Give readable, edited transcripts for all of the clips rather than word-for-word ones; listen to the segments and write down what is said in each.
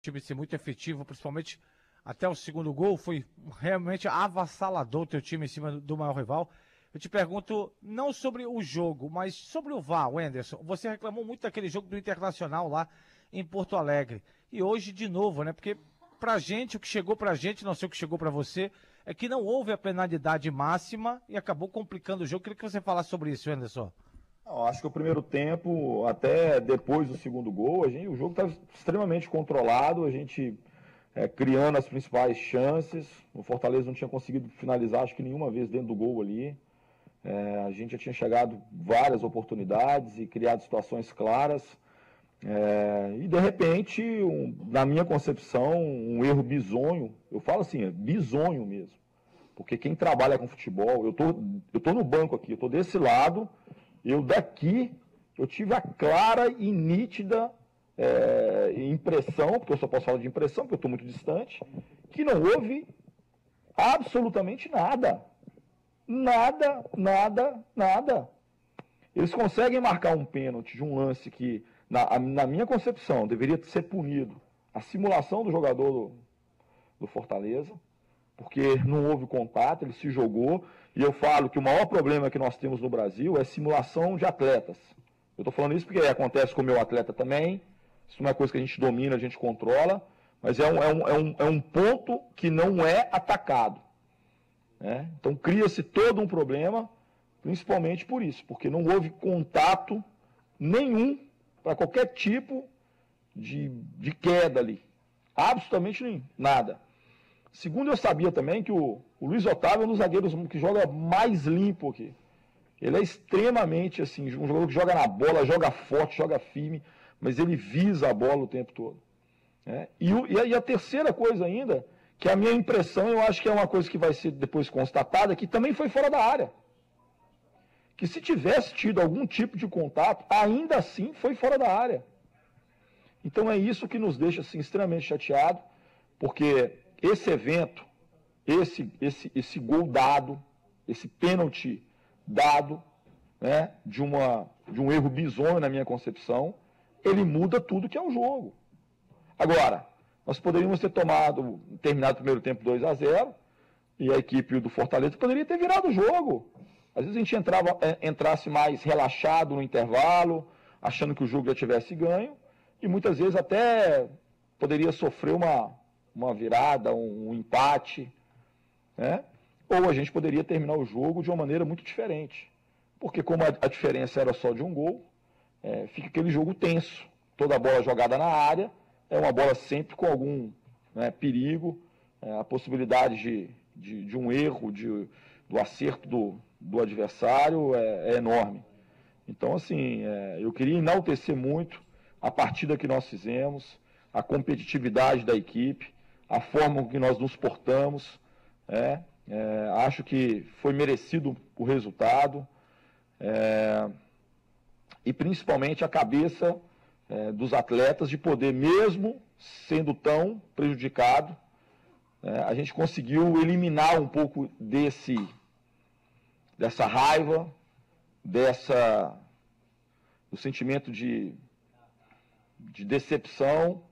time ser muito efetivo, principalmente até o segundo gol, foi realmente avassalador o teu time em cima do maior rival. Eu te pergunto, não sobre o jogo, mas sobre o VAR, Wenderson. Você reclamou muito daquele jogo do Internacional lá em Porto Alegre. E hoje, de novo, né? Porque pra gente, o que chegou pra gente, não sei o que chegou pra você, é que não houve a penalidade máxima e acabou complicando o jogo. Queria que você falasse sobre isso, Wenderson. Não, acho que o primeiro tempo, até depois do segundo gol, o jogo estava extremamente controlado, a gente criando as principais chances. O Fortaleza não tinha conseguido finalizar, acho que nenhuma vez dentro do gol ali. A gente já tinha chegado várias oportunidades e criado situações claras. E de repente, na minha concepção, um erro bizonho. Eu falo assim, é bizonho mesmo. Porque quem trabalha com futebol, eu tô no banco aqui, eu tô desse lado, eu tive a clara e nítida impressão, porque eu só posso falar de impressão, porque eu estou muito distante, que não houve absolutamente nada. Nada, nada, nada. Eles conseguem marcar um pênalti de um lance que, na minha concepção, deveria ser punido. A simulação do jogador do Fortaleza, porque não houve contato, ele se jogou. E eu falo que o maior problema que nós temos no Brasil é simulação de atletas. Eu estou falando isso porque acontece com o meu atleta também. Isso não é coisa que a gente domina, a gente controla, mas é um ponto que não é atacado. Né? Então cria-se todo um problema, principalmente por isso, porque não houve contato nenhum para qualquer tipo de queda ali. Absolutamente nenhum, nada. Segundo, eu sabia também que o Luiz Otávio é um dos zagueiros que joga mais limpo aqui. Ele é extremamente assim, um jogador que joga na bola, joga forte, joga firme, mas ele visa a bola o tempo todo. Né? E a terceira coisa ainda, que a minha impressão, eu acho que é uma coisa que vai ser depois constatada, que também foi fora da área. Que se tivesse tido algum tipo de contato, ainda assim foi fora da área. Então é isso que nos deixa assim, extremamente chateado, porque esse evento, esse gol dado, esse pênalti dado, né, de um erro bizonho na minha concepção, ele muda tudo que é o jogo. Agora, nós poderíamos ter terminado o primeiro tempo 2-0, e a equipe do Fortaleza poderia ter virado o jogo. Às vezes a gente entrasse mais relaxado no intervalo, achando que o jogo já tivesse ganho, e muitas vezes até poderia sofrer uma virada, um empate, né? Ou a gente poderia terminar o jogo de uma maneira muito diferente. Porque como a diferença era só de um gol, fica aquele jogo tenso. Toda bola jogada na área é uma bola sempre com algum perigo, a possibilidade de um erro, do acerto do adversário é enorme. Então, assim, eu queria enaltecer muito a partida que nós fizemos, a competitividade da equipe, a forma com que nós nos portamos. Acho que foi merecido o resultado. E principalmente a cabeça dos atletas de poder, mesmo sendo tão prejudicado, a gente conseguiu eliminar um pouco dessa raiva, do sentimento de decepção.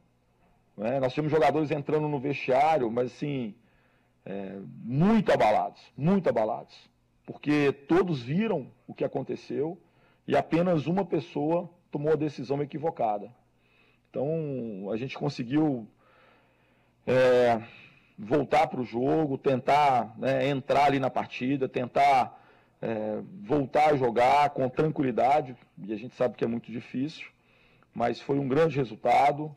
Nós tínhamos jogadores entrando no vestiário, mas assim, muito abalados, porque todos viram o que aconteceu e apenas uma pessoa tomou a decisão equivocada. Então, a gente conseguiu voltar para o jogo, tentar entrar ali na partida, tentar voltar a jogar com tranquilidade, e a gente sabe que é muito difícil, mas foi um grande resultado,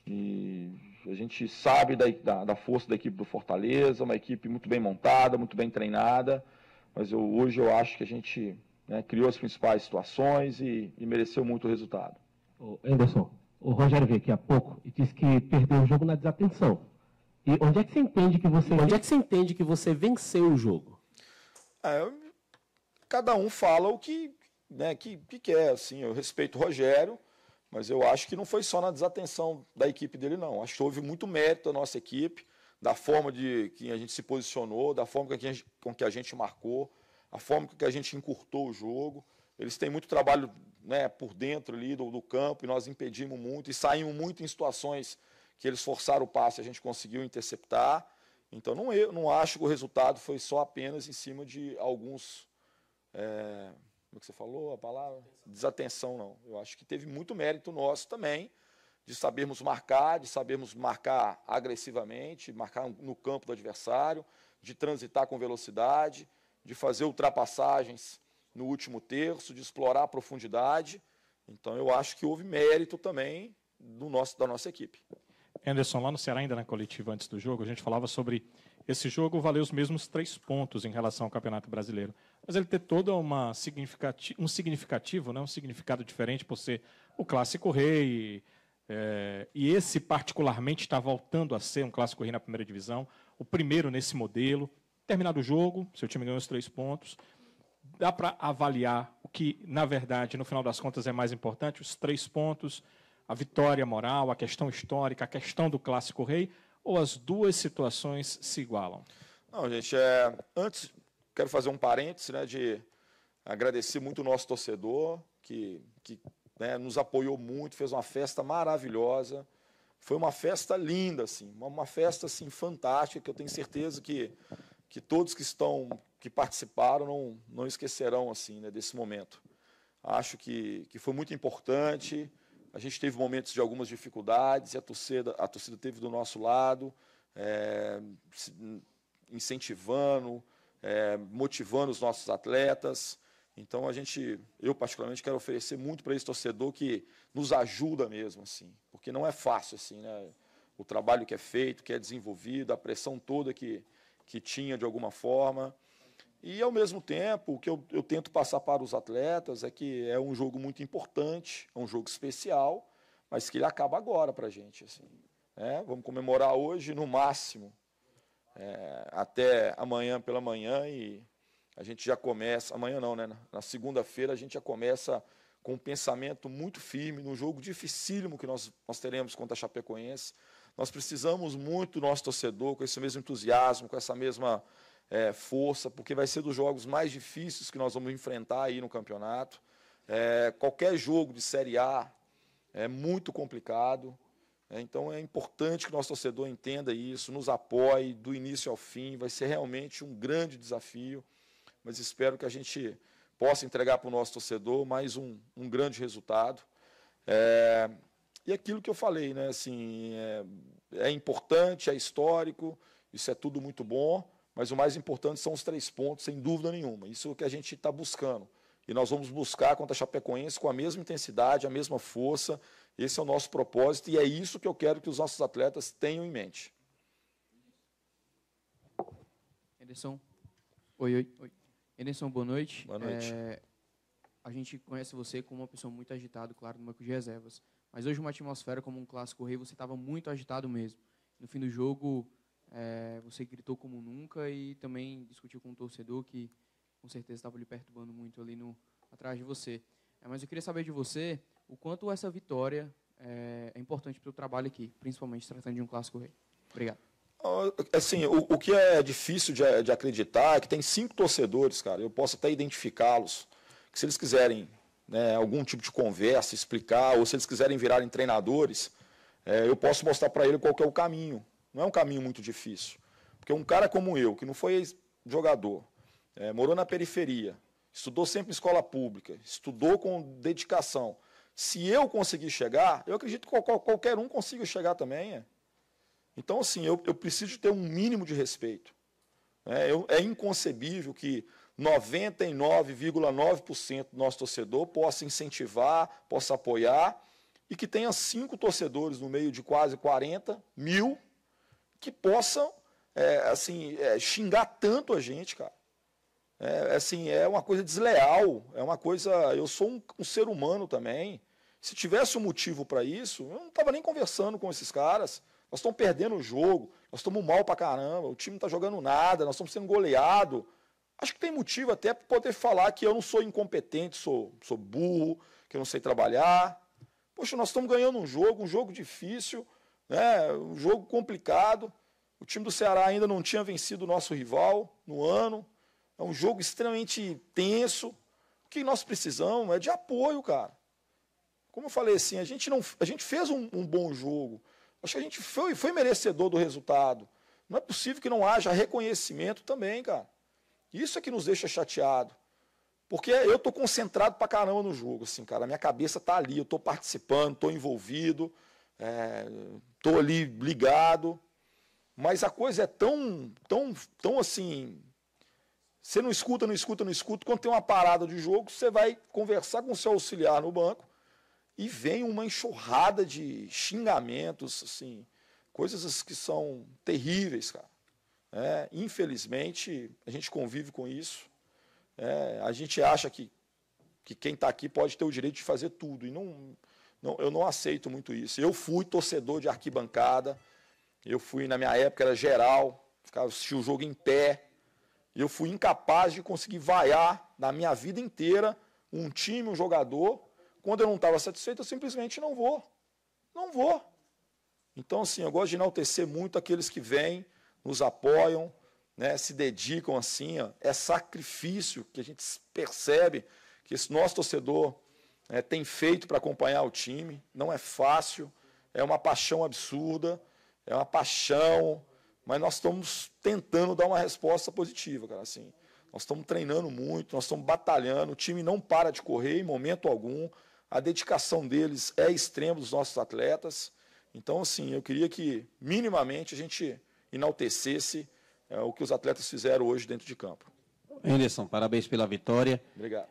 e a gente sabe da força da equipe do Fortaleza, uma equipe muito bem montada, muito bem treinada, mas hoje eu acho que a gente criou as principais situações e mereceu muito o resultado. Anderson, o Rogério veio aqui há pouco e disse que perdeu o jogo na desatenção. E onde é que você entende que você venceu o jogo? Cada um fala o que quer. Assim, eu respeito o Rogério, mas eu acho que não foi só na desatenção da equipe dele, não. Acho que houve muito mérito da nossa equipe, da forma que a gente se posicionou, da forma com que a gente marcou, a forma com que a gente encurtou o jogo. Eles têm muito trabalho por dentro ali do campo, e nós impedimos muito e saímos muito em situações que eles forçaram o passe, a gente conseguiu interceptar. Então, eu não acho que o resultado foi só apenas em cima de alguns... como é que você falou a palavra? Desatenção, não. Eu acho que teve muito mérito nosso também, de sabermos marcar agressivamente, marcar no campo do adversário, de transitar com velocidade, de fazer ultrapassagens no último terço, de explorar a profundidade. Então, eu acho que houve mérito também da nossa equipe. Anderson, lá no Ceará, ainda na coletiva antes do jogo, a gente falava sobre esse jogo valer os mesmos 3 pontos em relação ao Campeonato Brasileiro. Mas ele ter todo um significativo, né, um significado diferente por ser o Clássico Rei. E esse, particularmente, está voltando a ser um Clássico Rei na primeira divisão, o primeiro nesse modelo. Terminado o jogo, seu time ganhou os 3 pontos. Dá para avaliar o que, na verdade, no final das contas, é mais importante, os 3 pontos, a vitória moral, a questão histórica, a questão do Clássico Rei, ou as duas situações se igualam? Não, gente, antes quero fazer um parêntese, né, de agradecer muito o nosso torcedor, que né, nos apoiou muito, fez uma festa maravilhosa. Foi uma festa linda, assim, uma festa assim, fantástica, que eu tenho certeza que todos que participaram não esquecerão assim, né, desse momento. Acho que foi muito importante. A gente teve momentos de algumas dificuldades e a torcida teve do nosso lado, incentivando, motivando os nossos atletas. Então, eu particularmente quero oferecer muito para esse torcedor que nos ajuda mesmo, assim, porque não é fácil, assim, né? O trabalho que é feito, que é desenvolvido, a pressão toda que tinha de alguma forma. E, ao mesmo tempo, o que eu tento passar para os atletas é que é um jogo muito importante, é um jogo especial, mas que ele acaba agora para a gente, assim, né? Vamos comemorar hoje, no máximo, até amanhã pela manhã, e a gente já começa, amanhã não, né? Na segunda-feira a gente já começa com um pensamento muito firme, num jogo dificílimo que nós teremos contra a Chapecoense. Nós precisamos muito do nosso torcedor, com esse mesmo entusiasmo, com essa mesma força, porque vai ser dos jogos mais difíceis que nós vamos enfrentar aí no campeonato. Qualquer jogo de Série A é muito complicado. Então é importante que o nosso torcedor entenda isso, nos apoie do início ao fim. Vai ser realmente um grande desafio, mas espero que a gente possa entregar para o nosso torcedor mais um grande resultado. E aquilo que eu falei, né, assim, é importante, é histórico, isso é tudo muito bom, mas o mais importante são os 3 pontos, sem dúvida nenhuma. Isso é o que a gente está buscando. E nós vamos buscar contra a Chapecoense com a mesma intensidade, a mesma força. Esse é o nosso propósito e é isso que eu quero que os nossos atletas tenham em mente. Anderson. Oi. Anderson, boa noite. Boa noite. A gente conhece você como uma pessoa muito agitada, claro, no banco de reservas. Mas hoje, uma atmosfera como um Clássico Rei, você estava muito agitado mesmo. No fim do jogo, você gritou como nunca e também discutiu com o torcedor, que com certeza estava lhe perturbando muito ali atrás de você. Mas eu queria saber de você o quanto essa vitória é importante para o trabalho aqui, principalmente tratando de um Clássico Rei. Obrigado. Assim, o que é difícil de acreditar é que tem 5 torcedores, cara. Eu posso até identificá-los, que se eles quiserem, né, algum tipo de conversa, explicar, ou se eles quiserem virarem treinadores, eu posso mostrar para ele qual que é o caminho. Não é um caminho muito difícil. Porque um cara como eu, que não foi jogador, morou na periferia, estudou sempre em escola pública, estudou com dedicação. Se eu conseguir chegar, eu acredito que qualquer um consiga chegar também. Então, assim, eu preciso ter um mínimo de respeito. É inconcebível que 99,9% do nosso torcedor possa incentivar, possa apoiar, e que tenha 5 torcedores no meio de quase 40 mil que possam xingar tanto a gente, cara. É uma coisa desleal, é uma coisa... Eu sou um ser humano também. Se tivesse um motivo para isso, eu não estava nem conversando com esses caras. Nós estamos perdendo o jogo, nós estamos mal para caramba, o time não está jogando nada, nós estamos sendo goleados. Acho que tem motivo até para poder falar que eu não sou incompetente, sou burro, que eu não sei trabalhar. Poxa, nós estamos ganhando um jogo difícil, né, um jogo complicado. O time do Ceará ainda não tinha vencido o nosso rival no ano. É um jogo extremamente tenso. O que nós precisamos é de apoio, cara. Como eu falei assim, a gente fez um bom jogo, Acho que a gente foi merecedor do resultado. Não é possível que não haja reconhecimento também, cara. Isso é que nos deixa chateado. Porque eu estou concentrado pra caramba no jogo, assim, cara. A minha cabeça está ali, eu estou participando, estou envolvido, estou ali ligado. Mas a coisa é tão assim... Você não escuta. Quando tem uma parada de jogo, você vai conversar com o seu auxiliar no banco e vem uma enxurrada de xingamentos, assim, coisas que são terríveis, cara. Infelizmente, a gente convive com isso. A gente acha que quem está aqui pode ter o direito de fazer tudo. E eu não aceito muito isso. Eu fui torcedor de arquibancada. Eu fui, na minha época, era geral. Ficava assistindo o jogo em pé. Eu fui incapaz de conseguir vaiar na minha vida inteira um time, um jogador. Quando eu não estava satisfeito, eu simplesmente não vou. Não vou. Então, assim, eu gosto de enaltecer muito aqueles que vêm, nos apoiam, né, se dedicam assim. É sacrifício que a gente percebe que esse nosso torcedor tem feito para acompanhar o time. Não é fácil, é uma paixão absurda, é uma paixão... Mas nós estamos tentando dar uma resposta positiva, cara. Assim, nós estamos treinando muito, nós estamos batalhando, o time não para de correr em momento algum, a dedicação deles é extrema dos nossos atletas. Então, assim, eu queria que, minimamente, a gente enaltecesse o que os atletas fizeram hoje dentro de campo. Anderson, parabéns pela vitória. Obrigado.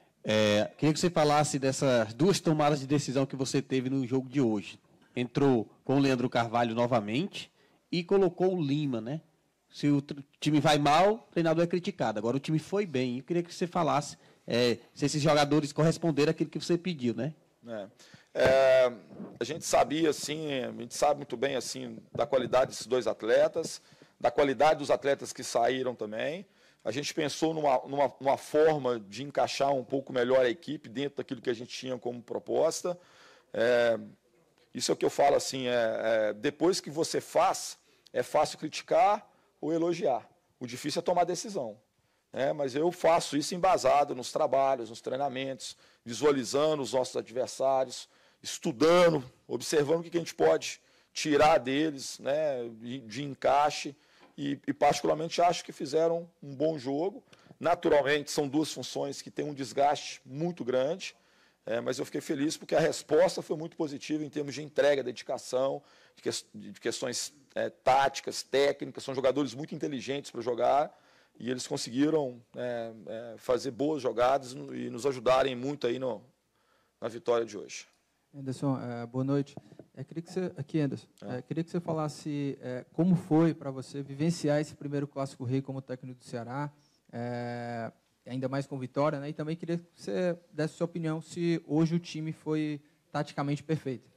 Queria que você falasse dessas duas tomadas de decisão que você teve no jogo de hoje. Entrou com o Leandro Carvalho novamente e colocou o Lima, né? Se o time vai mal, o treinador é criticado. Agora o time foi bem. Eu queria que você falasse se esses jogadores corresponderam àquilo que você pediu, né? A gente sabia, assim, a gente sabe muito bem, assim, da qualidade desses dois atletas, da qualidade dos atletas que saíram também. A gente pensou numa forma de encaixar um pouco melhor a equipe dentro daquilo que a gente tinha como proposta. Isso é o que eu falo, assim, depois que você faz, é fácil criticar ou elogiar. O difícil é tomar decisão. Mas eu faço isso embasado nos trabalhos, nos treinamentos, visualizando os nossos adversários, estudando, observando o que a gente pode tirar deles, né, de encaixe, e particularmente acho que fizeram um bom jogo. Naturalmente, são duas funções que têm um desgaste muito grande, mas eu fiquei feliz porque a resposta foi muito positiva em termos de entrega, dedicação, de questões táticas, técnicas. São jogadores muito inteligentes para jogar e eles conseguiram fazer boas jogadas e nos ajudarem muito aí na vitória de hoje. Anderson, boa noite. Queria que você falasse como foi para você vivenciar esse primeiro Clássico Rei como técnico do Ceará, ainda mais com vitória, né? E também queria que você desse sua opinião se hoje o time foi taticamente perfeito.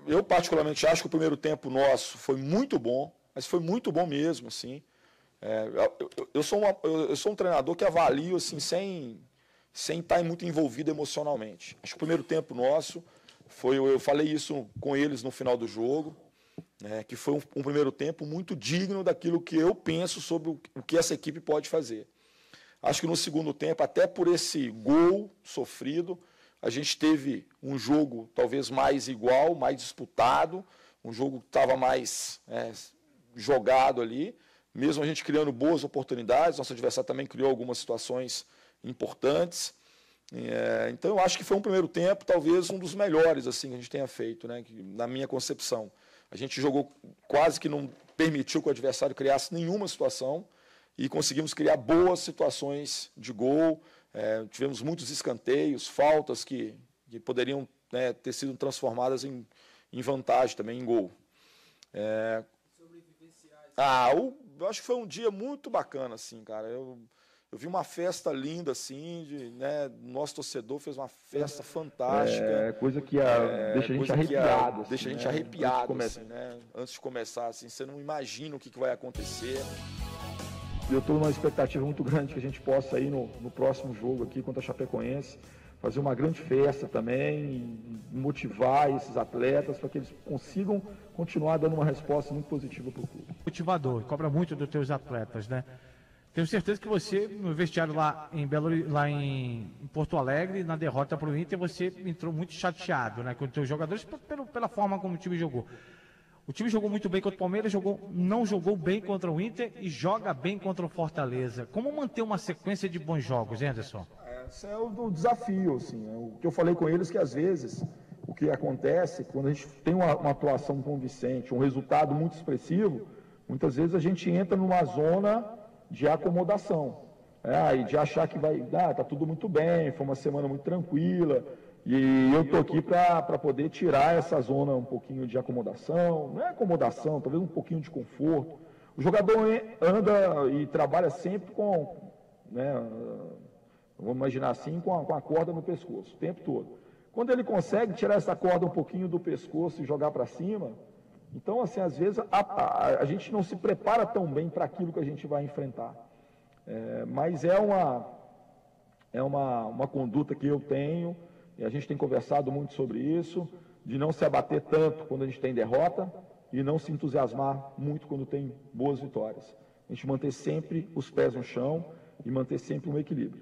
Eu particularmente acho que o primeiro tempo nosso foi muito bom, mas foi muito bom mesmo, assim. Eu sou um treinador que avalio assim, sem estar muito envolvido emocionalmente. Acho que o primeiro tempo nosso eu falei isso com eles no final do jogo, que foi um primeiro tempo muito digno daquilo que eu penso sobre o que essa equipe pode fazer. Acho que no segundo tempo, até por esse gol sofrido, a gente teve um jogo talvez mais igual, mais disputado, um jogo que estava mais jogado ali, mesmo a gente criando boas oportunidades, nosso adversário também criou algumas situações importantes. Então eu acho que foi um primeiro tempo, talvez um dos melhores assim, que a gente tenha feito, né, na minha concepção. A gente jogou quase que não permitiu que o adversário criasse nenhuma situação e conseguimos criar boas situações de gol. Tivemos muitos escanteios, faltas que poderiam, né, ter sido transformadas em vantagem também, em gol. Eu acho que foi um dia muito bacana, assim, cara. Eu vi uma festa linda, assim, nosso torcedor fez uma festa fantástica. Coisa que deixa a gente arrepiado. Deixa a gente arrepiado, assim, né? Antes de começar, assim, você não imagina o que vai acontecer. Eu estou numa expectativa muito grande que a gente possa ir no próximo jogo aqui contra a Chapecoense, fazer uma grande festa também, e motivar esses atletas para que eles consigam continuar dando uma resposta muito positiva para o clube. Motivador, cobra muito dos teus atletas, né? Tenho certeza que você, no vestiário lá em Porto Alegre, na derrota para o Inter, você entrou muito chateado, né, com os teus jogadores pela forma como o time jogou. O time jogou muito bem contra o Palmeiras, não jogou bem contra o Inter e joga bem contra o Fortaleza. Como manter uma sequência de bons jogos, hein, Anderson? Esse é o desafio, assim, o que eu falei com eles, que às vezes o que acontece, quando a gente tem uma atuação convincente, um resultado muito expressivo, muitas vezes a gente entra numa zona de acomodação, e de achar que tá tudo muito bem, foi uma semana muito tranquila, e eu estou aqui para poder tirar essa zona um pouquinho de acomodação, não é acomodação, talvez um pouquinho de conforto. O jogador anda e trabalha sempre com, vamos imaginar assim, com a corda no pescoço, o tempo todo. Quando ele consegue tirar essa corda um pouquinho do pescoço e jogar para cima, então, assim, às vezes a gente não se prepara tão bem para aquilo que a gente vai enfrentar. Mas é uma conduta que eu tenho, e a gente tem conversado muito sobre isso, de não se abater tanto quando a gente tem derrota e não se entusiasmar muito quando tem boas vitórias. A gente manter sempre os pés no chão e manter sempre um equilíbrio.